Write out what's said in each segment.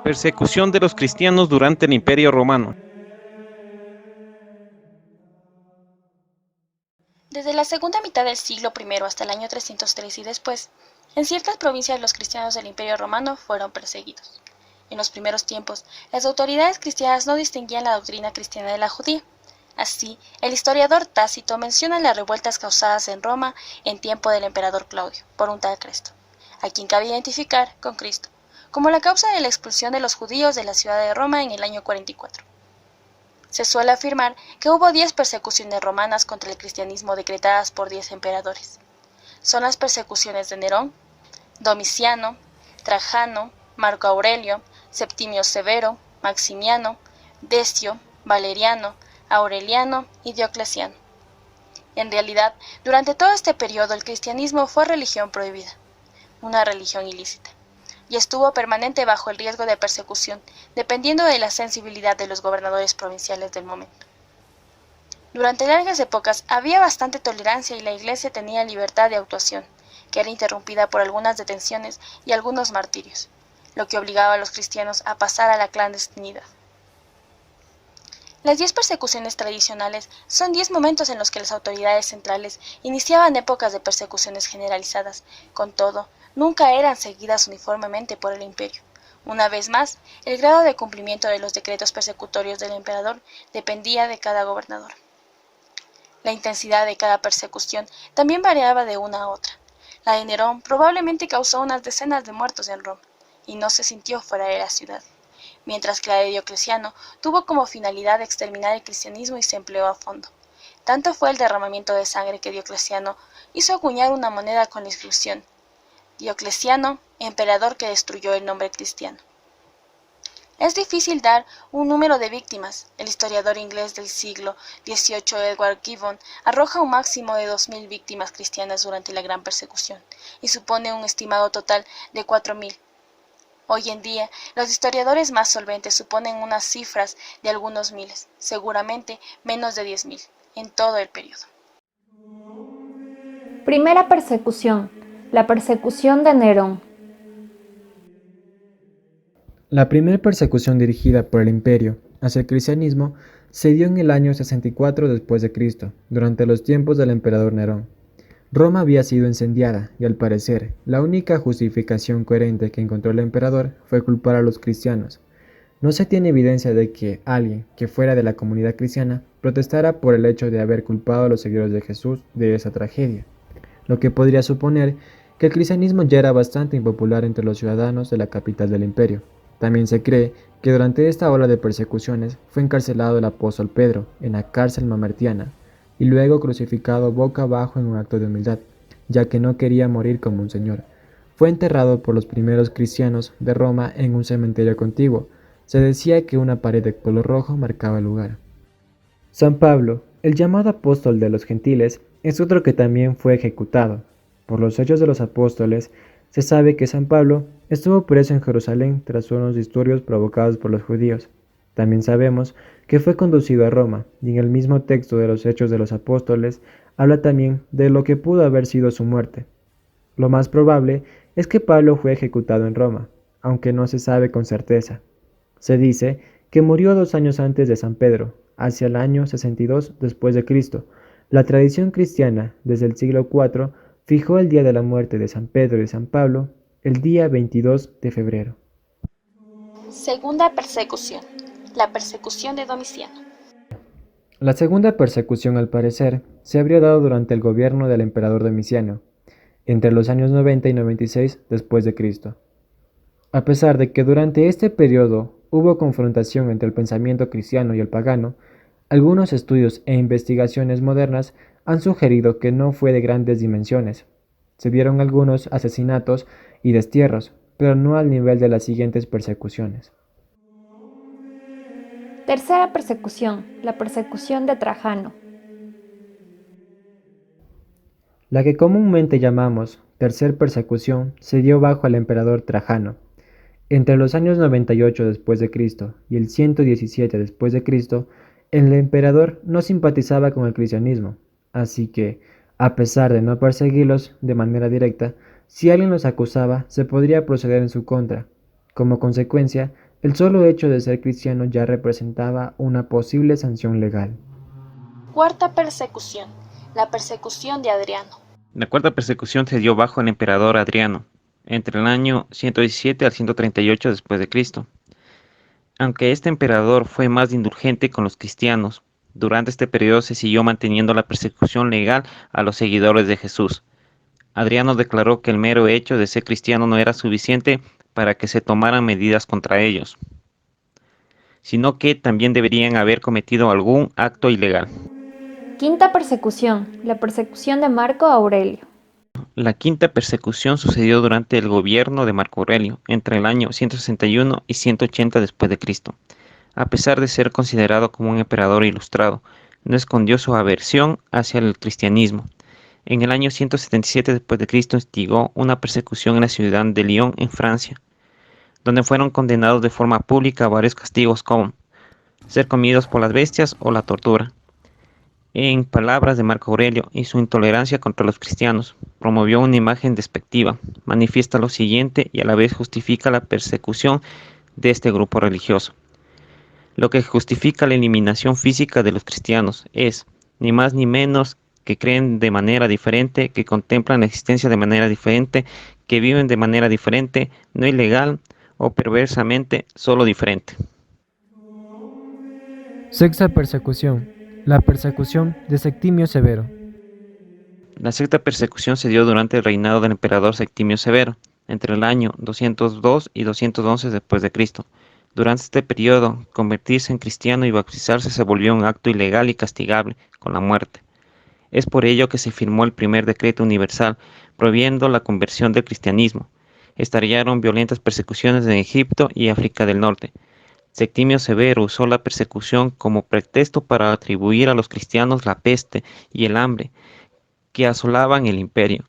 Persecución de los cristianos durante el Imperio Romano. Desde la segunda mitad del siglo I hasta el año 303 y después, en ciertas provincias los cristianos del Imperio Romano fueron perseguidos. En los primeros tiempos, las autoridades cristianas no distinguían la doctrina cristiana de la judía. Así, el historiador Tácito menciona las revueltas causadas en Roma en tiempo del emperador Claudio por un tal Cresto, a quien cabe identificar con Cristo, como la causa de la expulsión de los judíos de la ciudad de Roma en el año 44. Se suele afirmar que hubo 10 persecuciones romanas contra el cristianismo decretadas por 10 emperadores. Son las persecuciones de Nerón, Domiciano, Trajano, Marco Aurelio, Septimio Severo, Maximiano, Decio, Valeriano, Aureliano y Diocleciano. En realidad, durante todo este periodo el cristianismo fue religión prohibida, una religión ilícita, y estuvo permanente bajo el riesgo de persecución, dependiendo de la sensibilidad de los gobernadores provinciales del momento. Durante largas épocas había bastante tolerancia y la Iglesia tenía libertad de actuación, que era interrumpida por algunas detenciones y algunos martirios, lo que obligaba a los cristianos a pasar a la clandestinidad. Las 10 persecuciones tradicionales son 10 momentos en los que las autoridades centrales iniciaban épocas de persecuciones generalizadas. Con todo, nunca eran seguidas uniformemente por el imperio. Una vez más, el grado de cumplimiento de los decretos persecutorios del emperador dependía de cada gobernador. La intensidad de cada persecución también variaba de una a otra. La de Nerón probablemente causó unas decenas de muertos en Roma, y no se sintió fuera de la ciudad, mientras que la de Diocleciano tuvo como finalidad exterminar el cristianismo y se empleó a fondo. Tanto fue el derramamiento de sangre que Diocleciano hizo acuñar una moneda con la inscripción: Diocleciano, emperador que destruyó el nombre cristiano. Es difícil dar un número de víctimas. El historiador inglés del siglo XVIII Edward Gibbon arroja un máximo de 2000 víctimas cristianas durante la Gran Persecución y supone un estimado total de 4000. Hoy en día, los historiadores más solventes suponen unas cifras de algunos miles, seguramente menos de 10.000, en todo el periodo. Primera persecución, la persecución de Nerón. La primera persecución dirigida por el imperio hacia el cristianismo se dio en el año 64 después de Cristo, durante los tiempos del emperador Nerón. Roma había sido incendiada y, al parecer, la única justificación coherente que encontró el emperador fue culpar a los cristianos. No se tiene evidencia de que alguien que fuera de la comunidad cristiana protestara por el hecho de haber culpado a los seguidores de Jesús de esa tragedia, lo que podría suponer que el cristianismo ya era bastante impopular entre los ciudadanos de la capital del imperio. También se cree que durante esta ola de persecuciones fue encarcelado el apóstol Pedro en la cárcel mamertiana y luego crucificado boca abajo en un acto de humildad, ya que no quería morir como un señor. Fue enterrado por los primeros cristianos de Roma en un cementerio contiguo. Se decía que una pared de color rojo marcaba el lugar. San Pablo, el llamado apóstol de los gentiles, es otro que también fue ejecutado. Por los Hechos de los Apóstoles, se sabe que San Pablo estuvo preso en Jerusalén tras unos disturbios provocados por los judíos. También sabemos que fue conducido a Roma, y en el mismo texto de los Hechos de los Apóstoles habla también de lo que pudo haber sido su muerte. Lo más probable es que Pablo fue ejecutado en Roma, aunque no se sabe con certeza. Se dice que murió 2 años antes de San Pedro, hacia el año 62 después de Cristo. La tradición cristiana, desde el siglo IV, fijó el día de la muerte de San Pedro y de San Pablo, el día 22 de febrero. Segunda persecución, la persecución de Domiciano. La segunda persecución, al parecer, se habría dado durante el gobierno del emperador Domiciano, entre los años 90 y 96 después de Cristo. A pesar de que durante este periodo hubo confrontación entre el pensamiento cristiano y el pagano, algunos estudios e investigaciones modernas han sugerido que no fue de grandes dimensiones. Se dieron algunos asesinatos y destierros, pero no al nivel de las siguientes persecuciones. Tercera persecución, la persecución de Trajano. La que comúnmente llamamos tercer persecución se dio bajo el emperador Trajano. Entre los años 98 después de Cristo y el 117 después de Cristo, el emperador no simpatizaba con el cristianismo, así que, a pesar de no perseguirlos de manera directa, si alguien los acusaba, se podría proceder en su contra. Como consecuencia, El solo hecho de ser cristiano ya representaba una posible sanción legal. Cuarta persecución, la persecución de Adriano. La cuarta persecución se dio bajo el emperador Adriano, entre el año 117 al 138 después de Cristo. Aunque este emperador fue más indulgente con los cristianos, durante este periodo se siguió manteniendo la persecución legal a los seguidores de Jesús. Adriano declaró que el mero hecho de ser cristiano no era suficiente para que se tomaran medidas contra ellos, sino que también deberían haber cometido algún acto ilegal. Quinta persecución, la persecución de Marco Aurelio. La quinta persecución sucedió durante el gobierno de Marco Aurelio, entre el año 161 y 180 después de Cristo. A pesar de ser considerado como un emperador ilustrado, no escondió su aversión hacia el cristianismo. En el año 177 después de Cristo instigó una persecución en la ciudad de Lyon, en Francia, donde fueron condenados de forma pública a varios castigos como ser comidos por las bestias o la tortura. En palabras de Marco Aurelio y su intolerancia contra los cristianos, promovió una imagen despectiva, manifiesta lo siguiente y a la vez justifica la persecución de este grupo religioso. Lo que justifica la eliminación física de los cristianos es, ni más ni menos, que creen de manera diferente, que contemplan la existencia de manera diferente, que viven de manera diferente, no ilegal o perversamente, solo diferente. Sexta persecución, la persecución de Septimio Severo. La sexta persecución se dio durante el reinado del emperador Septimio Severo, entre el año 202 y 211 después de Cristo. Durante este periodo, convertirse en cristiano y bautizarse se volvió un acto ilegal y castigable con la muerte. Es por ello que se firmó el primer decreto universal prohibiendo la conversión del cristianismo. Estallaron violentas persecuciones en Egipto y África del Norte. Septimio Severo usó la persecución como pretexto para atribuir a los cristianos la peste y el hambre que asolaban el imperio.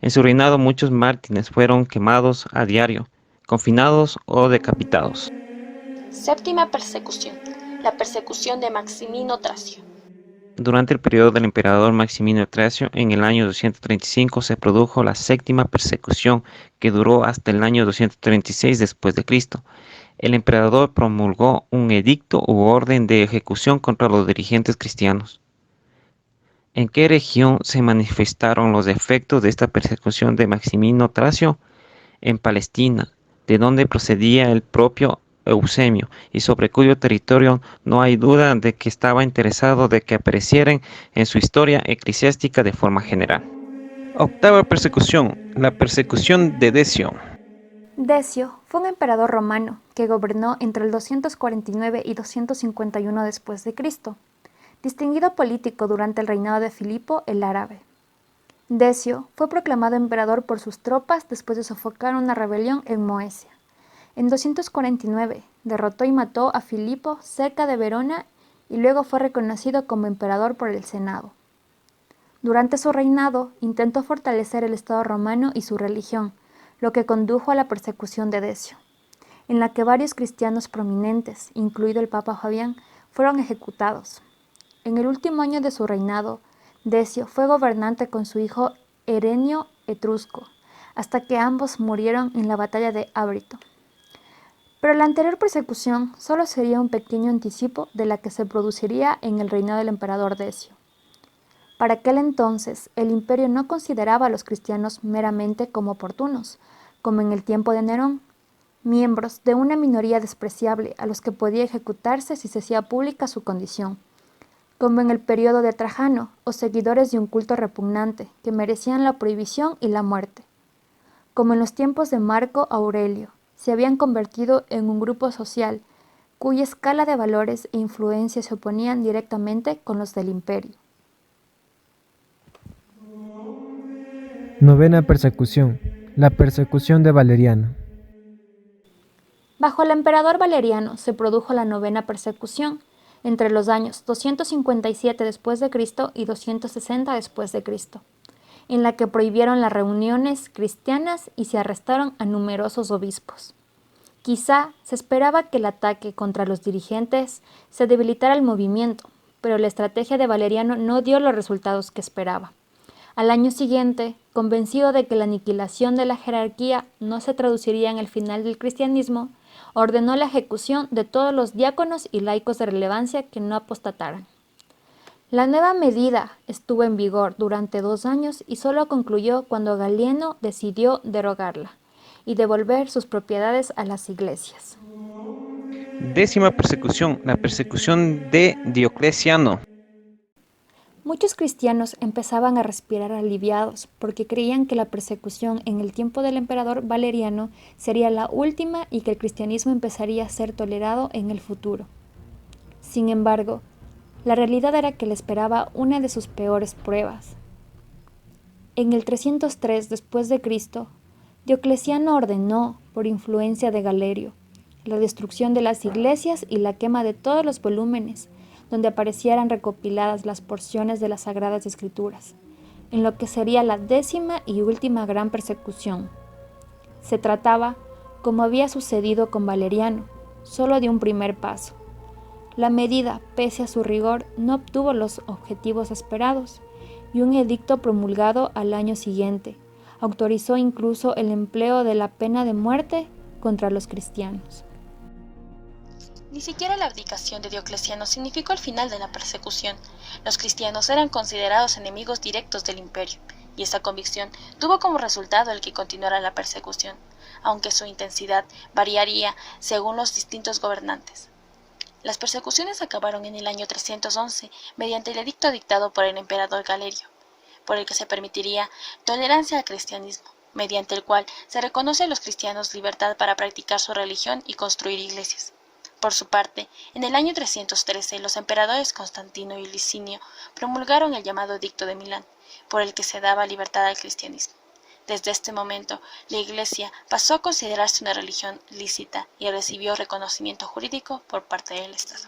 En su reinado muchos mártires fueron quemados a diario, confinados o decapitados. Séptima persecución, la persecución de Maximino Tracio. Durante el periodo del emperador Maximino Tracio, en el año 235 se produjo la séptima persecución, que duró hasta el año 236 después de Cristo. El emperador promulgó un edicto u orden de ejecución contra los dirigentes cristianos. ¿En qué región se manifestaron los efectos de esta persecución de Maximino Tracio? En Palestina, de donde procedía el propio Eusebio, y sobre cuyo territorio no hay duda de que estaba interesado de que aparecieran en su historia eclesiástica de forma general. Octava persecución, la persecución de Decio. Decio fue un emperador romano que gobernó entre el 249 y 251 después de Cristo, distinguido político durante el reinado de Filipo el Árabe. Decio fue proclamado emperador por sus tropas después de sofocar una rebelión en Moesia. En 249 derrotó y mató a Filipo cerca de Verona y luego fue reconocido como emperador por el Senado. Durante su reinado intentó fortalecer el Estado romano y su religión, lo que condujo a la persecución de Decio, en la que varios cristianos prominentes, incluido el Papa Fabián, fueron ejecutados. En el último año de su reinado, Decio fue gobernante con su hijo Herenio Etrusco, hasta que ambos murieron en la batalla de Ábrito. Pero la anterior persecución solo sería un pequeño anticipo de la que se produciría en el reinado del emperador Decio. Para aquel entonces, el imperio no consideraba a los cristianos meramente como oportunos, como en el tiempo de Nerón, miembros de una minoría despreciable a los que podía ejecutarse si se hacía pública su condición, como en el periodo de Trajano, o seguidores de un culto repugnante que merecían la prohibición y la muerte. Como en los tiempos de Marco Aurelio, se habían convertido en un grupo social cuya escala de valores e influencia se oponían directamente con los del imperio. Novena persecución, la persecución de Valeriano. Bajo el emperador Valeriano se produjo la novena persecución, entre los años 257 después de Cristo y 260 después de Cristo, en la que prohibieron las reuniones cristianas y se arrestaron a numerosos obispos. Quizá se esperaba que el ataque contra los dirigentes se debilitara el movimiento, pero la estrategia de Valeriano no dio los resultados que esperaba. Al año siguiente, convencido de que la aniquilación de la jerarquía no se traduciría en el final del cristianismo, ordenó la ejecución de todos los diáconos y laicos de relevancia que no apostataran. La nueva medida estuvo en vigor durante 2 años y solo concluyó cuando Galeno decidió derogarla y devolver sus propiedades a las iglesias. 10ª persecución, la persecución de Diocleciano. Muchos cristianos empezaban a respirar aliviados porque creían que la persecución en el tiempo del emperador Valeriano sería la última y que el cristianismo empezaría a ser tolerado en el futuro. Sin embargo, la realidad era que le esperaba una de sus peores pruebas. En el 303 después de Cristo, Diocleciano ordenó, por influencia de Galerio, la destrucción de las iglesias y la quema de todos los volúmenes donde aparecieran recopiladas las porciones de las Sagradas Escrituras, en lo que sería la 10ª y última gran persecución. Se trataba, como había sucedido con Valeriano, solo de un primer paso. La medida, pese a su rigor, no obtuvo los objetivos esperados, y un edicto promulgado al año siguiente autorizó incluso el empleo de la pena de muerte contra los cristianos. Ni siquiera la abdicación de Diocleciano significó el final de la persecución. Los cristianos eran considerados enemigos directos del imperio, y esta convicción tuvo como resultado el que continuara la persecución, aunque su intensidad variaría según los distintos gobernantes. Las persecuciones acabaron en el año 311 mediante el edicto dictado por el emperador Galerio, por el que se permitiría tolerancia al cristianismo, mediante el cual se reconoce a los cristianos libertad para practicar su religión y construir iglesias. Por su parte, en el año 313 los emperadores Constantino y Licinio promulgaron el llamado Edicto de Milán, por el que se daba libertad al cristianismo. Desde este momento, la Iglesia pasó a considerarse una religión lícita y recibió reconocimiento jurídico por parte del Estado.